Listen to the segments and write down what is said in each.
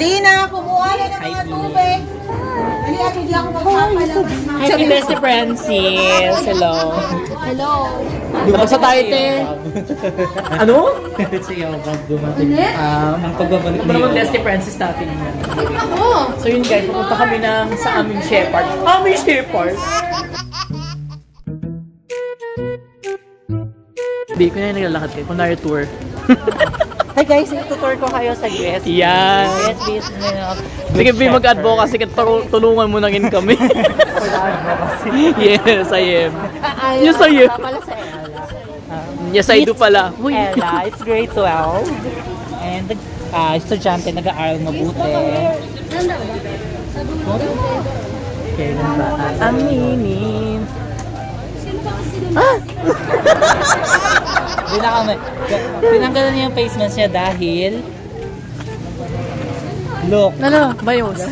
Lina, kumuha na ng mga tubig. Dali, ate, di ako magpapalabas. Hi, Best Francis. Hello. Hello. Basta tayo, te. Ano? Sige, Bob, dumating. Ang pagbabalik Ito naman Best Francis natin. Ako. So yun guys, pupunta kami sa aming Shepherd. Aming Shepherd! Hindi ko na yung naglalakad kayo. Kunwari tour. Hi guys, itutour ko kayo sa US. Yan. US business. Sige, B, mag-advocacy ka. Tulungan mo na rin kami. Yes, I am. Yes, I am. Yes, I do pala. Ella, it's grade 12. And estudyante nag-aaral mabuti. Kailan ba aminin? Tinanggalan niya yung face mask niya dahil look. Ano? Bayos.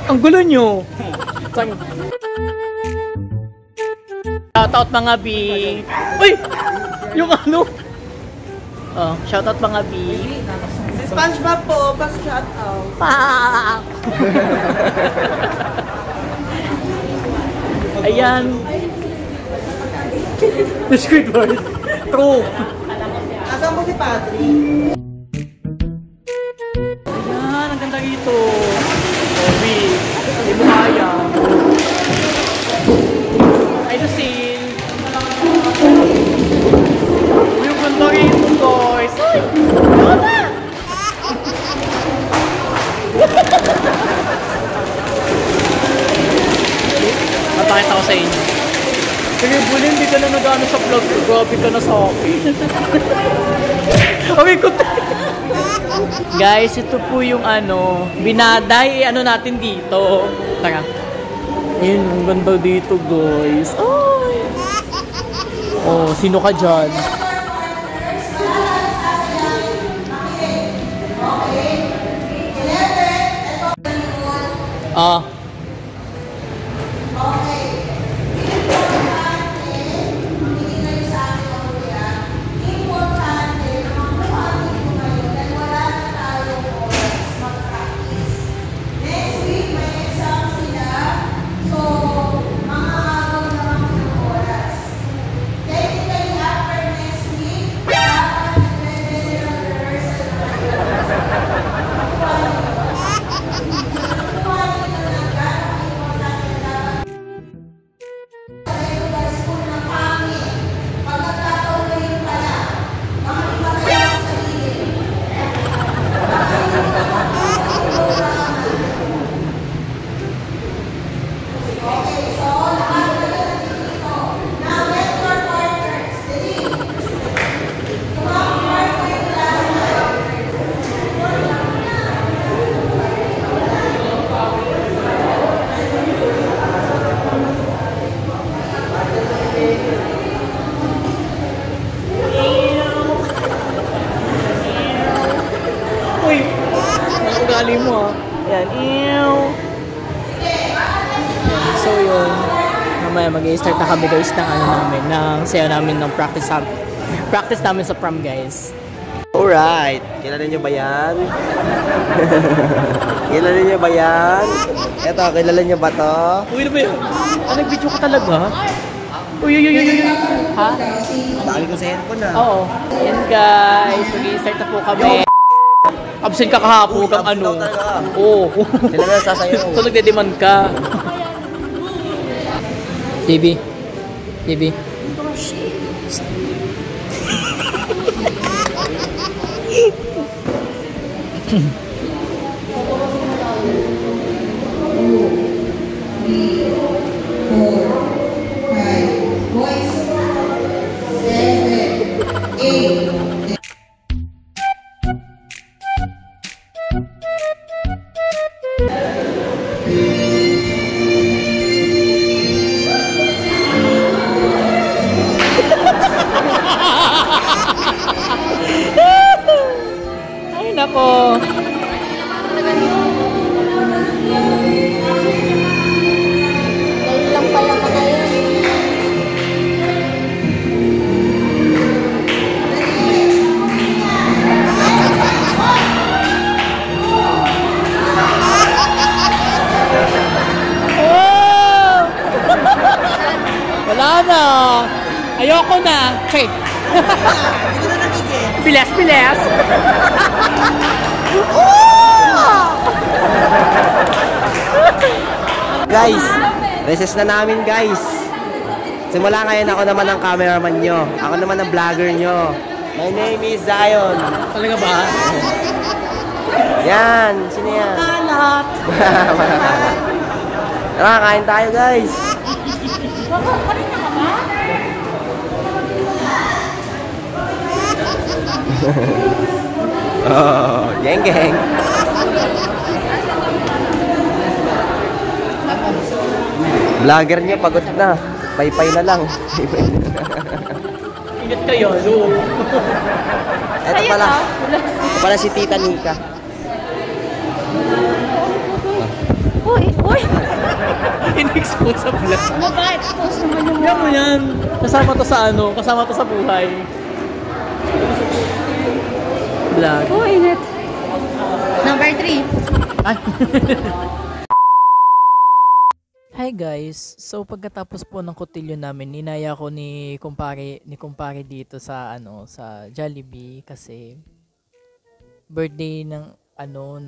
Ang gulo nyo. Shoutout mga B. Uy! Yung ano? Oh, shoutout mga B. Si SpongeBob po, pas-shoutout. Ayan. The Squidward. True. Nasaan mo si Patrick? Ayan, ang ganda rito. Obi. Hindi mo kaya. Ay, the scene. Uy, ang ganda rito, guys. Uy! Ganda! Mapakita ko sa inyo. Sige, Bulin, hindi ka na nag-ano sa vlog. Grabe ka na sa akin. Okay, guys, ito po yung ano, binaday, ano natin dito. Tara. Ayun, ang ganda dito, guys. Ay! Oh, sino ka dyan? Ah. Ugali mo, yan, ew. So yun, mamaya mag-i-start na kami guys ng ano namin, ng sayo namin ng practice namin sa prom guys. Alright, kilala niyo ba yan? Kilala niyo ba yan? Eto, kilala niyo ba to? Uy, ano ba yun? Nag-video ka talaga? Uy. Ha? Bali ko sa headphone na. Oo. Yan guys, mag-i-start na po kami. Absent ka kahapon kang ano. Oo. Sila na sasayaw. So nagde-demand ka. Baby. Ay nako. Ngayon lang pala mga yun. Wala na. Ayoko na. Okay. Hindi ko na namigil. Piles, piles. Guys, recess na namin guys. Simula ngayon ako naman ang cameraman nyo. Ako naman ang vlogger nyo. My name is Zion. Talaga ba? Yan, sino yan? Kalat. Tara, kain tayo guys. Kanina ka ba? Oh, geng geng. Vlogger niya pagod na. Paypay na lang. Ingat kayo, no? Ito pala. Ito pala si Tita Nika. Uy, uy. In-expose sa vlog. Mag-expose naman yung Yan mo yan. Kasama to sa ano, kasama to sa buhay. Vlog. Oh, init. Number 3. Ay. Hi guys. So pagkatapos po ng kotilyo namin, ninaya ko ni kumpare dito sa ano, sa Jollibee kasi birthday ng ano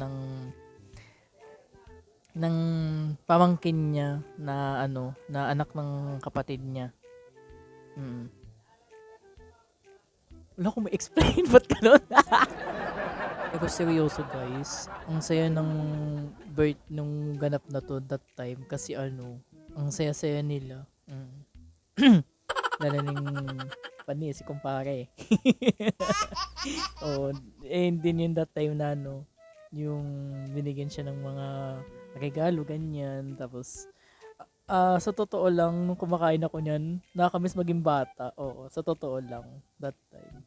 ng pamangkin niya na ano, na anak ng kapatid niya. Wala akong ma-explain ba't ganun. Pero seryoso guys, ang saya ng nung ganap na to that time kasi ano, ang saya-saya nila. Nalaning pani si kumpare. Oh, din yun that time na ano, yung binigyan siya ng mga regalo ganyan, tapos sa totoo lang nung kumakain ako niyan, nakakamiss maging bata. Oo, sa totoo lang that time.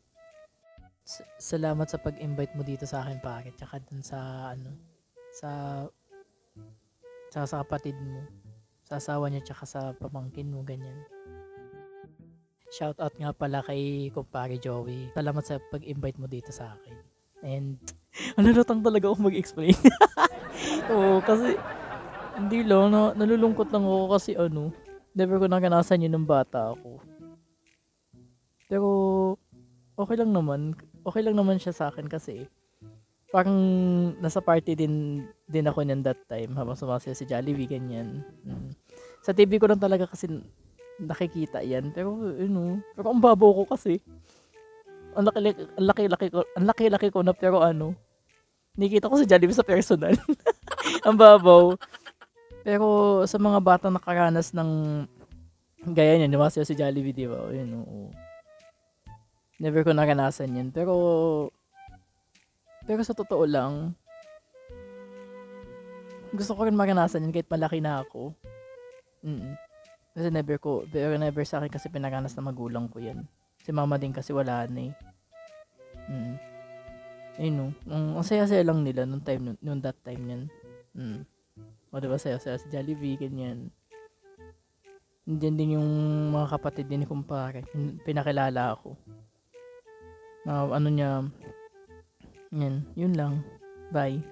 Salamat sa pag-invite mo dito sa akin, pare. Tsaka dun sa ano, sa kapatid mo, sa asawa niya, tsaka sa pamangkin mo, ganyan. Shout out nga pala kay kumpare Joey. Salamat sa pag-invite mo dito sa akin. And nalulutang talaga ako mag-explain. Oo, kasi hindi lang, nalulungkot lang ako kasi ano, never ko nakanasan yun ng bata ako. Pero okay lang naman siya sa akin kasi parang nasa party din ako niyan that time habang sumasaya si Jollibee, ganyan. Sa TV ko lang talaga kasi nakikita yan, pero pero ang babaw ko kasi. Ang laki-laki ko na, pero ano, nakikita ko si Jollibee sa personal. Ang babaw. Pero sa mga bata nakaranas ng gaya niyan, sumasaya si Jollibee, di ba? Never ko naranasan yan. Pero sa totoo lang, gusto ko rin maranasan yan kahit malaki na ako. Kasi never sa akin kasi pinaranas na magulang ko yan. Si mama din kasi wala na eh. Ang saya-saya lang nila nung that time yan. O diba, saya-saya si Jollibee, ganyan. Diyan din yung mga kapatid din ni kumpare. Pinakilala ako. Ano niya, yun lang. Bye.